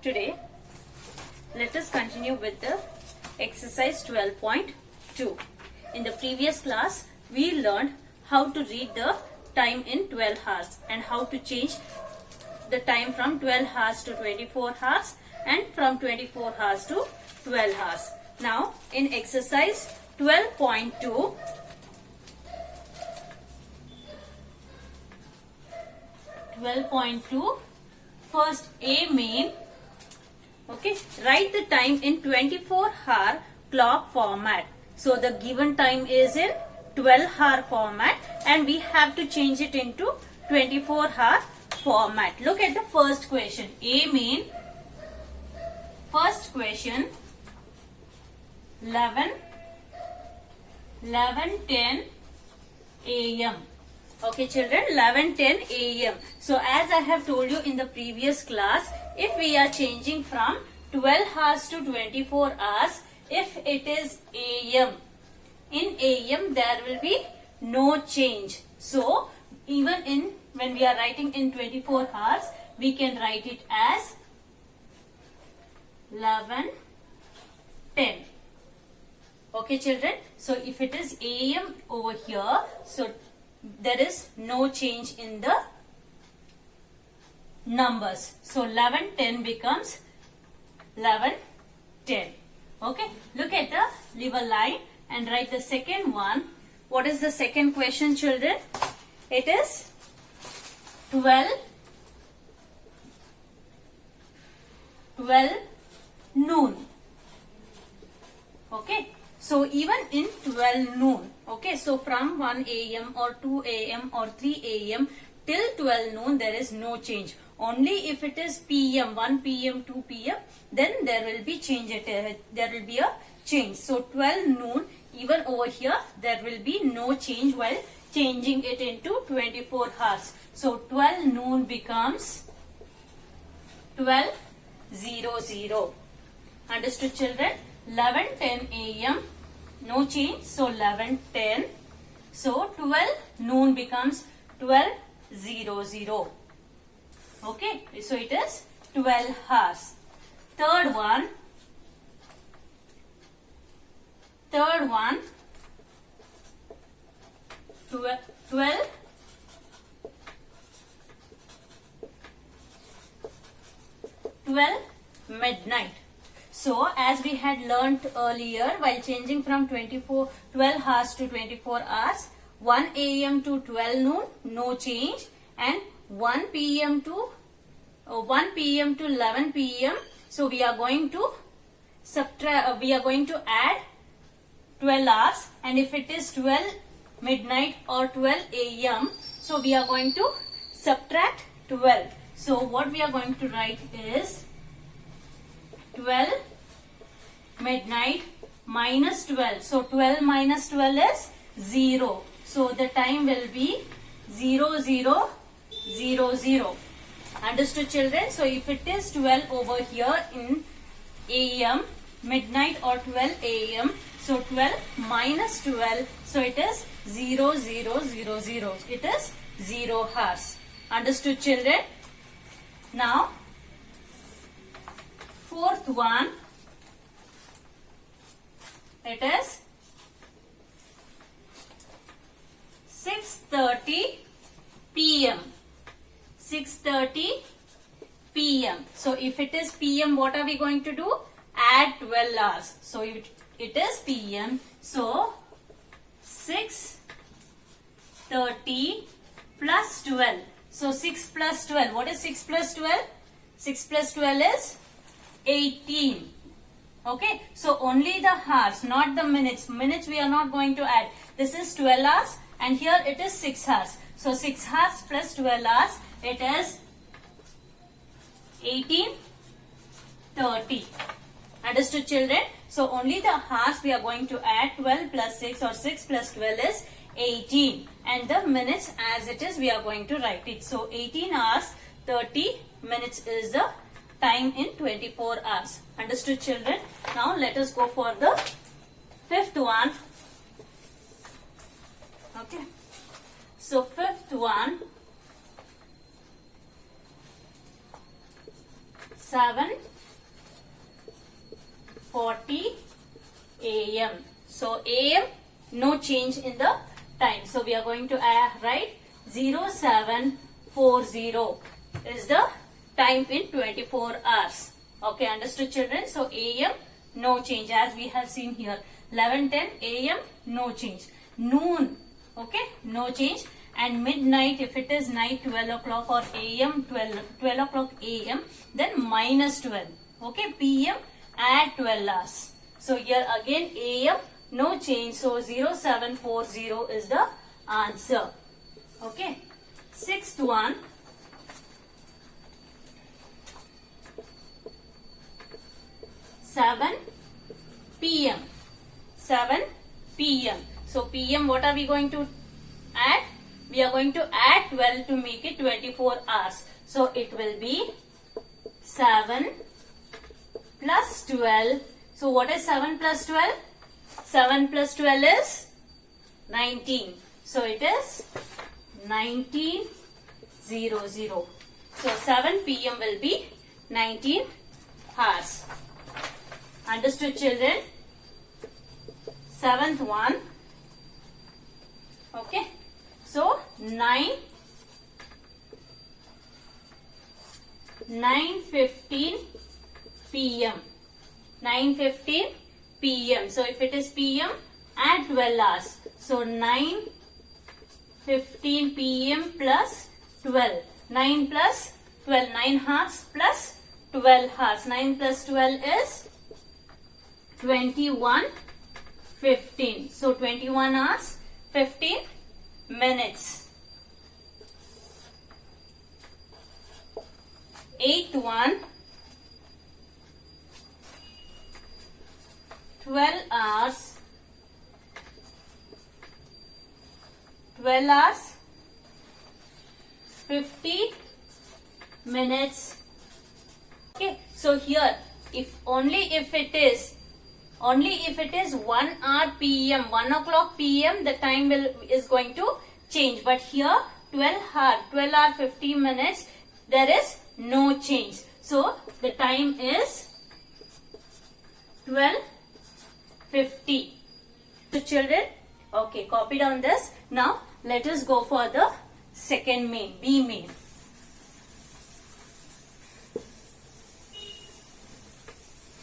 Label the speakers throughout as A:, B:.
A: Today, let us continue with the exercise 12.2. In the previous class, we learned how to read the time in 12 hours and how to change the time from 12 hours to 24 hours and from 24 hours to 12 hours. Now, in exercise 12.2, first A main. Okay, write the time in 24-hour clock format. So the given time is in 12-hour format and we have to change it into 24-hour format. Look at the first question. A main. First question. 11:10 a.m. Okay children, 11:10 a.m. So as I have told you in the previous class, if we are changing from 12 hours to 24 hours, if it is a.m., in a.m. there will be no change. So even when we are writing in 24 hours, we can write it as 11:10. Okay children, so if it is a.m. over here, so there is no change in the numbers. So 11:10 becomes 11:10. Okay, look at the lever line and write the second one. What is the second question children? It is 12 noon. Okay, so even in 12 noon, okay, so from 1 a.m. or 2 a.m. or 3 a.m. till 12 noon, there is no change. Only if it is p.m., 1 p.m., 2 p.m., then there will be change. There will be a change. So 12 noon, even over here, there will be no change while changing it into 24 hours. So 12 noon becomes 12:00. Understood children? 11:10 a.m. No change. So 11:10. So 12 noon becomes 12:00. Okay. So it is 12 hours. Third one. 12 midnight. So as we had learnt earlier, while changing from 12 hours to 24 hours, 1 a.m. to 12 noon, no change, and 1 p.m. to 11 p.m. So we are going to add 12 hours, and if it is 12 midnight or 12 a.m., so we are going to subtract 12. So what we are going to write is 12 midnight minus 12. So 12 minus 12 is 0. So the time will be 00:00. Understood children? So if it is 12 over here in a.m., midnight or 12 a.m., so 12 minus 12, so it is 00:00. It is 0 hours. Understood children? Now, fourth one, it is 6:30 p.m. 6:30 p.m. So if it is p.m., what are we going to do? Add 12 hours. So it is p.m. So 6:30 plus 12. So 6 plus 12. What is 6 plus 12? 6 plus 12 is 18. Okay. So only the hours, not the minutes. Minutes we are not going to add. This is 12 hours and here it is 6 hours. So 6 hours plus 12 hours, it is 18:30. Understood children? So only the hours we are going to add. 12 plus 6 or 6 plus 12 is 18. And the minutes as it is we are going to write it. So 18 hours 30 minutes is the time in 24 hours. Understood children? Now let us go for the fifth one. Okay. So fifth one, 7 7:40 a.m. So a.m. no change in the time. So we are going to write 0740 is the time in 24 hours. Okay, understood children? So a.m. no change as we have seen here. 11:10 a.m. no change. Noon, okay, no change. And midnight, if it is night 12 o'clock or a.m. 12 o'clock a.m. then minus 12. Okay, p.m. add 12 hours. So here again a.m. no change. So 0740 is the answer. Okay. Sixth one. 7 p.m. 7 p.m. So p.m. what are we going to add? We are going to add 12 to make it 24 hours. So it will be 7 plus 12. So what is 7 plus 12? 7 plus 12 is 19. So it is 19:00. So 7 p.m. will be 19 hours. Understood children? Seventh one. Okay. So 9:15 p.m. 9:15 p.m. So if it is p.m. add 12 hours. So 9:15 p.m. plus 12. 9 plus 12. 9 hours plus 12 hours. 9 plus 12 is 21:15. So 21 hours 15 minutes. Eighth one. 12 hours 50 minutes. Okay, so here if it is 1 hour p.m. 1 o'clock p.m. the time is going to change, but here 12 hour 50 minutes there is no change. So the time is 12:50. So children, okay, copy down this. Now let us go for the second main, B main.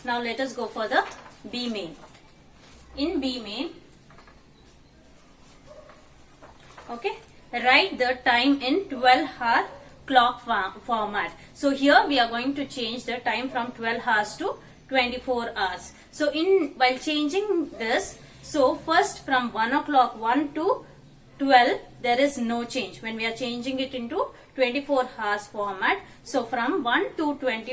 A: Now let us go for the B main. In B main, okay, write the time in 12-hour clock format. So here we are going to change the time from 12 hours to 24 hours. So while changing this, so first from 1 o'clock 1 to 12 there is no change when we are changing it into 24 hours format. So from 1 to 12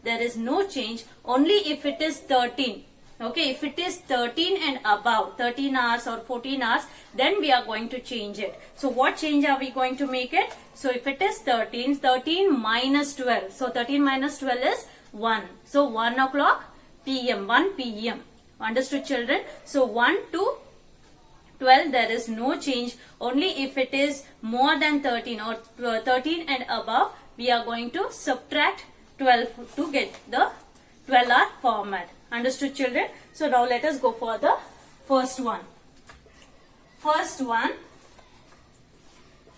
A: there is no change, only if it is 13. Okay, if it is 13 and above, 13 hours or 14 hours, then we are going to change it. So what change are we going to make it? So if it is 13 minus 12. So 13 minus 12 is 1. So 1 o'clock p.m. 1 p.m. Understood children? So 1 to 12 there is no change, only if it is more than 13 or 13 and above we are going to subtract 12 to get the 12-hour format. Understood children? So now let us go for the first one. First one,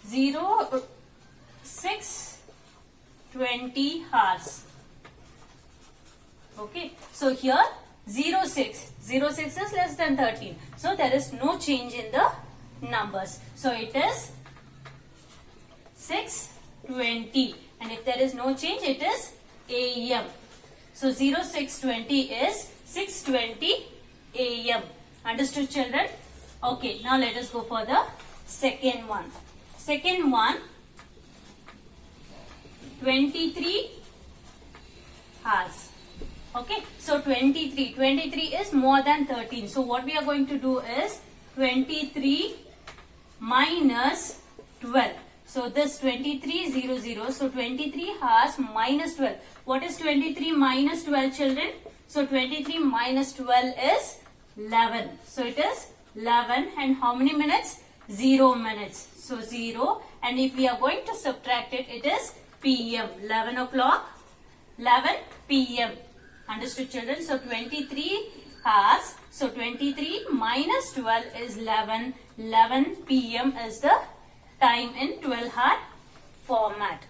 A: 06:20 hours. Okay, so here 06 is less than 13. So there is no change in the numbers. So it is 6:20, and if there is no change it is AM. So 06:20 is 6:20 AM. Understood children? Okay, now let us go for the second one. Second one, 23 hours. Okay, so 23 is more than 13. So what we are going to do is 23 minus 12. So this 23:00. So 23 hours minus 12. What is 23 minus 12 children? So 23 minus 12 is 11. So it is 11, and how many minutes? 0 minutes. So 0, and if we are going to subtract it, it is PM. 11 o'clock, 11 PM. Understood, children? So 23 hours. So 23 minus 12 is 11. 11 p.m. is the time in 12-hour format.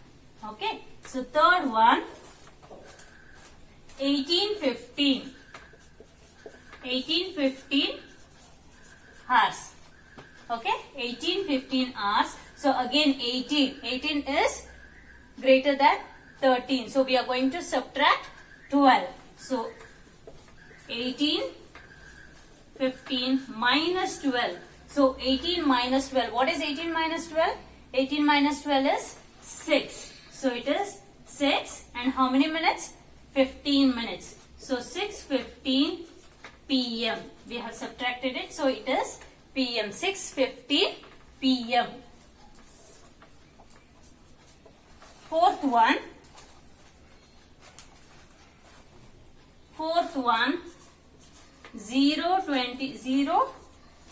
A: Okay. So third one, 18:15. 18:15 hours. Okay. 18:15 hours. So again 18 is greater than 13. So we are going to subtract 12. So 18:15 minus 12. So 18 minus 12. What is 18 minus 12? 18 minus 12 is 6. So it is 6 and how many minutes? 15 minutes. So 6:15 p.m. We have subtracted it. So it is p.m. 6:15 p.m. Fourth one,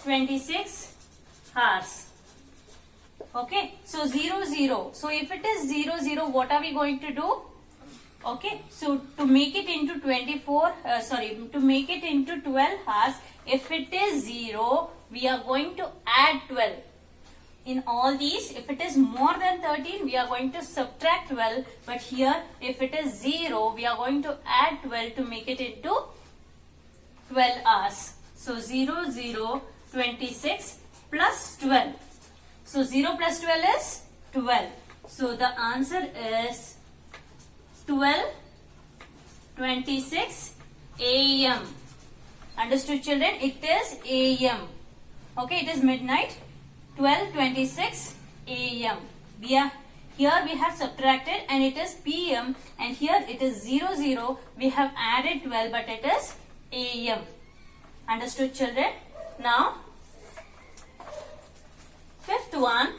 A: 26 hours. Okay, so 0. So if it is 0, what are we going to do? Okay, so to make it into to make it into 12 hours, if it is 0, we are going to add 12. In all these, if it is more than 13, we are going to subtract 12. But here, if it is 0, we are going to add 12 to make it into 12 hours. So 0, 26 plus 12. So 0 plus 12 is 12. So the answer is 12:26 a.m. Understood, children? It is a.m. Okay, it is midnight. 12:26 a.m. Here we have subtracted and it is p.m. and here it is 0. We have added 12 but it is a.m. Understood, children? Now, fifth one,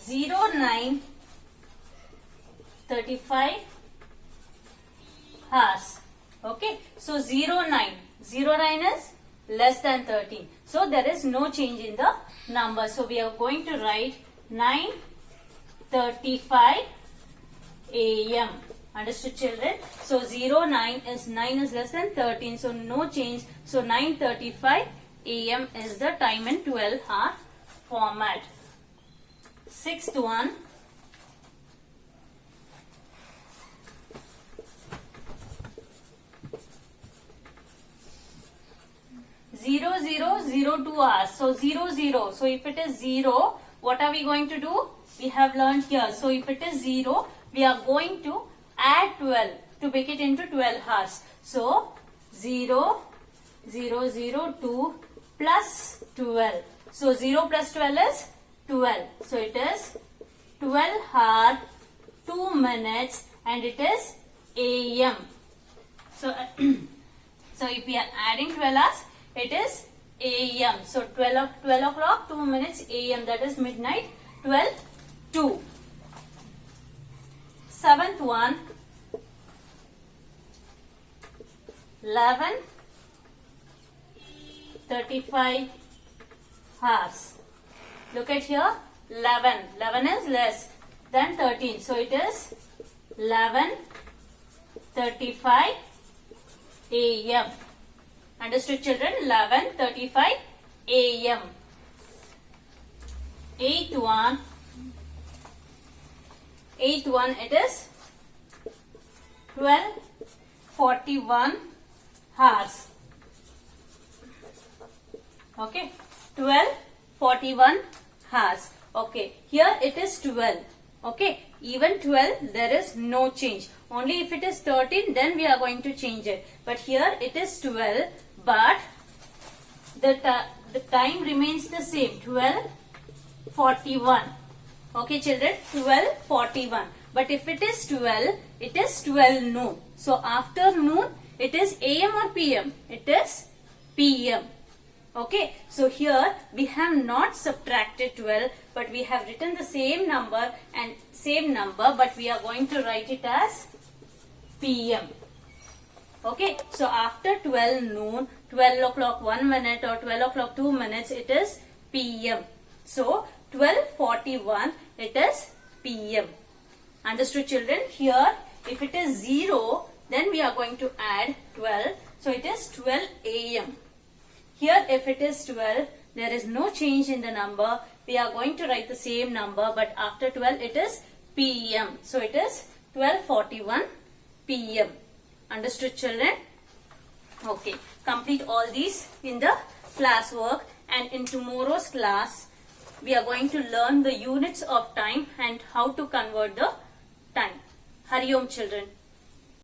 A: 09:35 hours. Okay, so 09 is less than 13. So there is no change in the number. So we are going to write 9:35 a.m. Understood, children? So 9 is less than 13. So no change. So 9:35 a.m. is the time in 12-hour format. Sixth one, 00:02 hours. So 00. So if it is 0, what are we going to do? We have learned here. So if it is 0, we are going to add 12 to make it into 12 hours. So 00:02 plus 12. So 0 plus 12 is 12. So it is 12 hour 2 minutes and it is a.m. So, so if we are adding 12 hours, it is a.m. So 12 o'clock 2 minutes a.m. that is midnight 12:02. Seventh one, 11:35 hours. Look at here, 11. 11 is less than 13. So it is 11:35 a.m. Understood, children? 11:35 a.m. Eighth one, it is 12:41 hours. Okay, 12:41 hours. Okay, here it is 12. Okay, even 12 there is no change. Only if it is 13 then we are going to change it. But here it is 12 but the time remains the same, 12:41. Okay, children, 12:41. But if it is 12, it is 12 noon. So after noon, it is AM or PM? It is PM. Okay, so here we have not subtracted 12, but we have written the same number but we are going to write it as PM. Okay, so after 12 noon, 12 o'clock 1 minute or 12 o'clock 2 minutes, it is PM. So 12:41, it is PM. Understood, children? Here, if it is 0, then we are going to add 12. So it is 12 a.m. Here, if it is 12, there is no change in the number. We are going to write the same number, but after 12, it is p.m. So it is 12:41 p.m. Understood, children? Okay. Complete all these in the classwork, and in tomorrow's class, we are going to learn the units of time and how to convert the time. Hari Om, children.